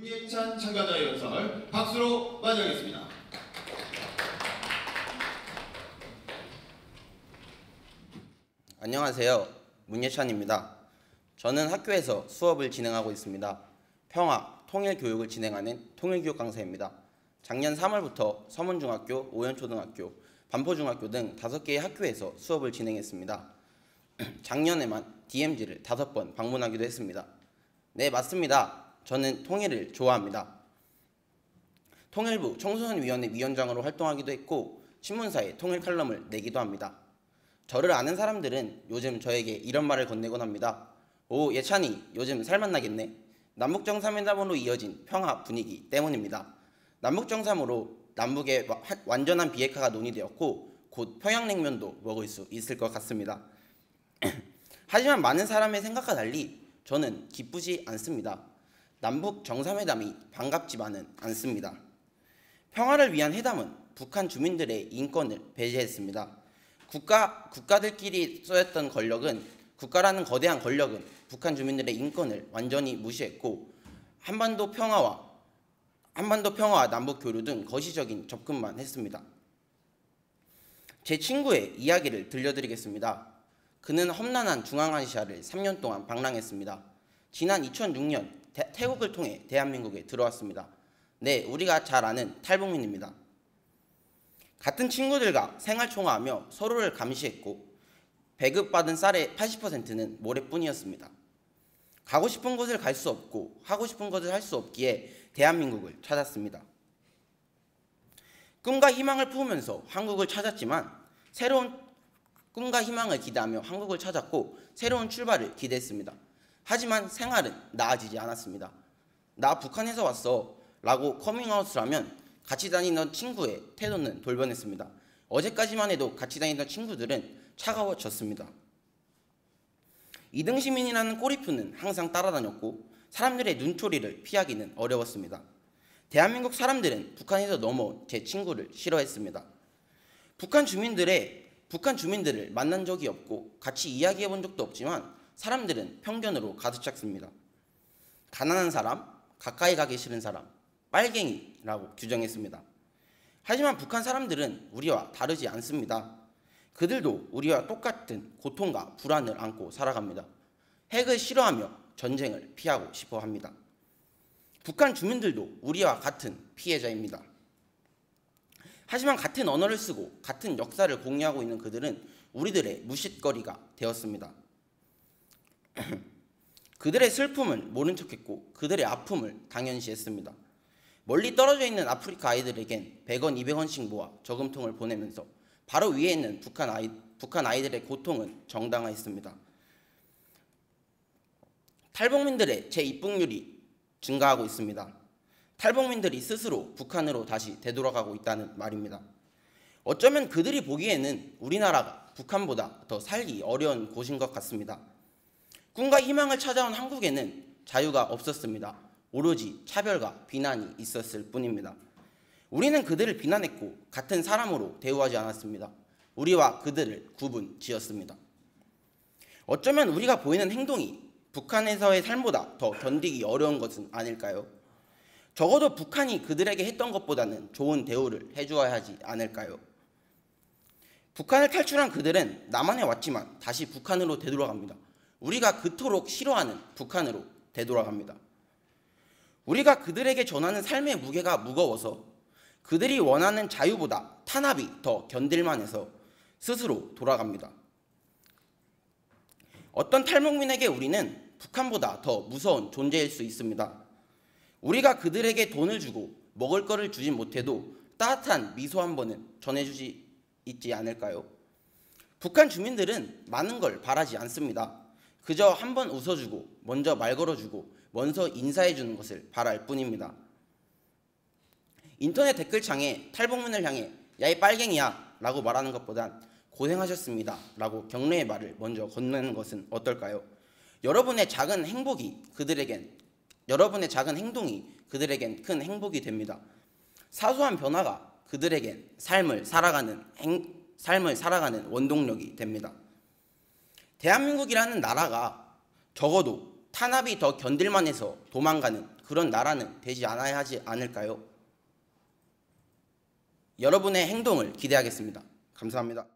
문예찬 참가자 연설 박수로 맞이하겠습니다. 안녕하세요. 문예찬입니다. 저는 학교에서 수업을 진행하고 있습니다. 평화, 통일교육을 진행하는 통일교육 강사입니다. 작년 3월부터 서문중학교, 오연초등학교, 반포중학교 등 5개의 학교에서 수업을 진행했습니다. 작년에만 DMZ를 5번 방문하기도 했습니다. 네, 맞습니다. 저는 통일을 좋아합니다. 통일부 청소년위원회 위원장으로 활동하기도 했고 신문사에 통일 칼럼을 내기도 합니다. 저를 아는 사람들은 요즘 저에게 이런 말을 건네곤 합니다. 오, 예찬이 요즘 살맛나겠네. 남북정상회담으로 이어진 평화 분위기 때문입니다. 남북정상으로 남북의 완전한 비핵화가 논의되었고 곧 평양냉면도 먹을 수 있을 것 같습니다. 하지만 많은 사람의 생각과 달리 저는 기쁘지 않습니다. 남북 정상회담이 반갑지만은 않습니다. 평화를 위한 회담은 북한 주민들의 인권을 배제했습니다. 국가들끼리 쏘였던 권력은, 국가라는 거대한 권력은 북한 주민들의 인권을 완전히 무시했고 한반도 평화와 남북 교류 등 거시적인 접근만 했습니다. 제 친구의 이야기를 들려드리겠습니다. 그는 험난한 중앙아시아를 3년 동안 방랑했습니다. 지난 2006년 태국을 통해 대한민국에 들어왔습니다. 네, 우리가 잘 아는 탈북민입니다. 같은 친구들과 생활총화하며 서로를 감시했고 배급받은 쌀의 80%는 모래뿐이었습니다. 가고 싶은 곳을 갈 수 없고 하고 싶은 것을 할 수 없기에 대한민국을 찾았습니다. 꿈과 희망을 품으면서 한국을 찾았지만 새로운 꿈과 희망을 기대하며 한국을 찾았고 새로운 출발을 기대했습니다. 하지만 생활은 나아지지 않았습니다. 나 북한에서 왔어 라고 커밍아웃을 하면 같이 다니던 친구의 태도는 돌변했습니다. 어제까지만 해도 같이 다니던 친구들은 차가워졌습니다. 이등 시민이라는 꼬리표는 항상 따라다녔고 사람들의 눈초리를 피하기는 어려웠습니다. 대한민국 사람들은 북한에서 넘어온 제 친구를 싫어했습니다. 북한 주민들을 만난 적이 없고 같이 이야기해 본 적도 없지만 사람들은 편견으로 가득 찼습니다. 가난한 사람, 가까이 가기 싫은 사람, 빨갱이라고 규정했습니다. 하지만 북한 사람들은 우리와 다르지 않습니다. 그들도 우리와 똑같은 고통과 불안을 안고 살아갑니다. 핵을 싫어하며 전쟁을 피하고 싶어 합니다. 북한 주민들도 우리와 같은 피해자입니다. 하지만 같은 언어를 쓰고 같은 역사를 공유하고 있는 그들은 우리들의 무싯거리가 되었습니다. 그들의 슬픔을 모른 척했고 그들의 아픔을 당연시했습니다. 멀리 떨어져 있는 아프리카 아이들에겐 100원, 200원씩 모아 저금통을 보내면서 바로 위에 있는 북한 아이들의 고통은 정당화했습니다. 탈북민들의 재입국률이 증가하고 있습니다. 탈북민들이 스스로 북한으로 다시 되돌아가고 있다는 말입니다. 어쩌면 그들이 보기에는 우리나라가 북한보다 더 살기 어려운 곳인 것 같습니다. 꿈과 희망을 찾아온 한국에는 자유가 없었습니다. 오로지 차별과 비난이 있었을 뿐입니다. 우리는 그들을 비난했고 같은 사람으로 대우하지 않았습니다. 우리와 그들을 구분 지었습니다. 어쩌면 우리가 보이는 행동이 북한에서의 삶보다 더 견디기 어려운 것은 아닐까요? 적어도 북한이 그들에게 했던 것보다는 좋은 대우를 해주어야 하지 않을까요? 북한을 탈출한 그들은 남한에 왔지만 다시 북한으로 되돌아갑니다. 우리가 그토록 싫어하는 북한으로 되돌아갑니다. 우리가 그들에게 전하는 삶의 무게가 무거워서 그들이 원하는 자유보다 탄압이 더 견딜만해서 스스로 돌아갑니다. 어떤 탈북민에게 우리는 북한보다 더 무서운 존재일 수 있습니다. 우리가 그들에게 돈을 주고 먹을 거를 주진 못해도 따뜻한 미소 한 번은 전해주지 있지 않을까요? 북한 주민들은 많은 걸 바라지 않습니다. 그저 한 번 웃어주고 먼저 말 걸어주고 먼저 인사해주는 것을 바랄 뿐입니다. 인터넷 댓글창에 탈북민을 향해 야 이 빨갱이야 라고 말하는 것보단 고생하셨습니다 라고 격려의 말을 먼저 건네는 것은 어떨까요? 여러분의 작은 행동이 그들에겐 큰 행복이 됩니다. 사소한 변화가 그들에겐 삶을 살아가는 원동력이 됩니다. 대한민국이라는 나라가 적어도 탄압이 더 견딜만해서 도망가는 그런 나라는 되지 않아야 하지 않을까요? 여러분의 행동을 기대하겠습니다. 감사합니다.